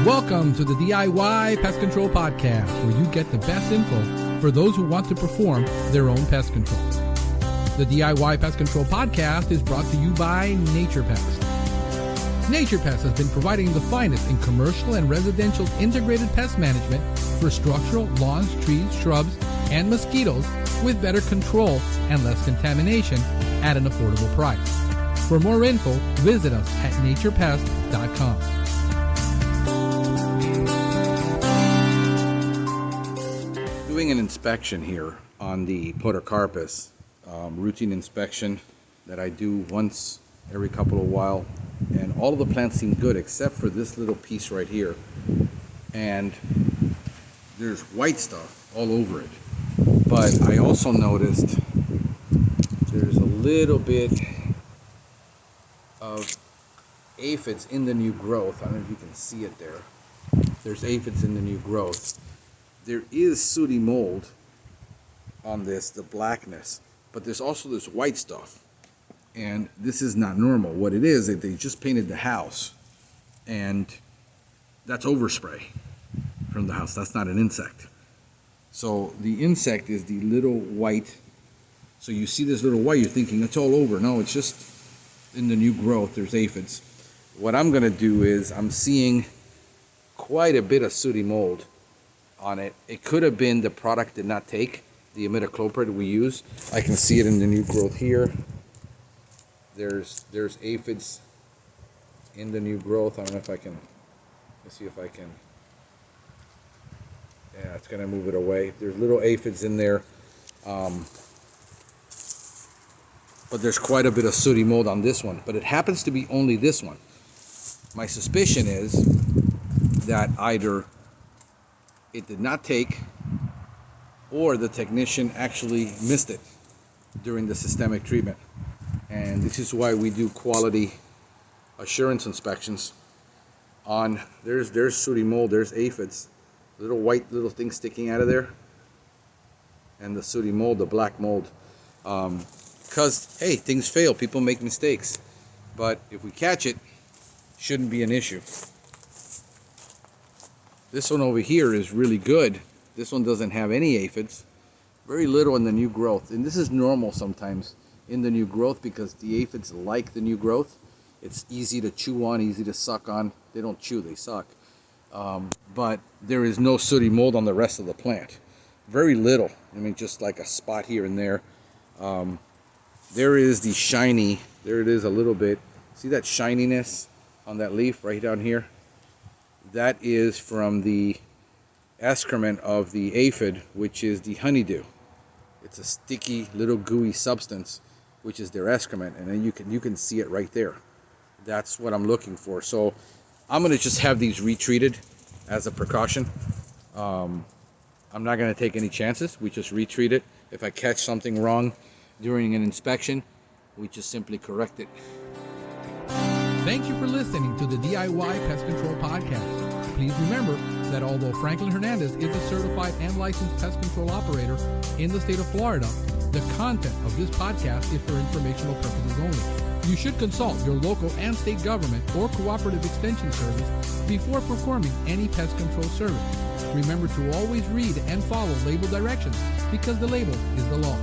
Welcome to the DIY Pest Control Podcast, where you get the best info for those who want to perform their own pest control. The DIY Pest Control Podcast is brought to you by Nature Pest. Nature Pest has been providing the finest in commercial and residential integrated pest management for structural, lawns, trees, shrubs, and mosquitoes with better control and less contamination at an affordable price. For more info, visit us at naturepest.com. Doing an inspection here on the Podocarpus, routine inspection that I do once every couple of while, and all of the plants seem good except for this little piece right here, and there's white stuff all over it. But I also noticed there's a little bit of aphids in the new growth. I don't know if you can see it there. There's aphids in the new growth. There is sooty mold on this, the blackness, but there's also this white stuff, and this is not normal. What it is, they just painted the house, and that's overspray from the house. That's not an insect. So the insect is the little white. So you see this little white, you're thinking it's all over. No, it's just in the new growth. There's aphids. What I'm going to do is I'm seeing quite a bit of sooty mold on it. It could have been the product did not take, the imidacloprid we use. I can see it in the new growth here. There's aphids in the new growth. I don't know if I can, let's see if I can, yeah, it's going to move it away. There's little aphids in there. But there's quite a bit of sooty mold on this one. But it happens to be only this one. My suspicion is that either it did not take, or the technician actually missed it during the systemic treatment. And this is why we do quality assurance inspections on, there's sooty mold, there's aphids, little white little things sticking out of there, and the sooty mold, the black mold. Because, hey, things fail, people make mistakes, but if we catch it, shouldn't be an issue. This one over here is really good. This one doesn't have any aphids. Very little in the new growth. And this is normal sometimes in the new growth because the aphids like the new growth. It's easy to chew on, easy to suck on. They don't chew, they suck. But there is no sooty mold on the rest of the plant. Very little. I mean, just like a spot here and there. There is the shiny, there it is a little bit. See that shininess on that leaf right down here? That is from the excrement of the aphid, which is the honeydew. It's a sticky little gooey substance, which is their excrement, and then you can see it right there. That's what I'm looking for. So I'm going to just have these retreated as a precaution. I'm not going to take any chances. We just retreat it. If I catch something wrong during an inspection, we just simply correct it. Thank you for listening to the DIY Pest Control Podcast. Please remember that although Franklin Hernandez is a certified and licensed pest control operator in the state of Florida, the content of this podcast is for informational purposes only. You should consult your local and state government or cooperative extension service before performing any pest control service. Remember to always read and follow label directions because the label is the law.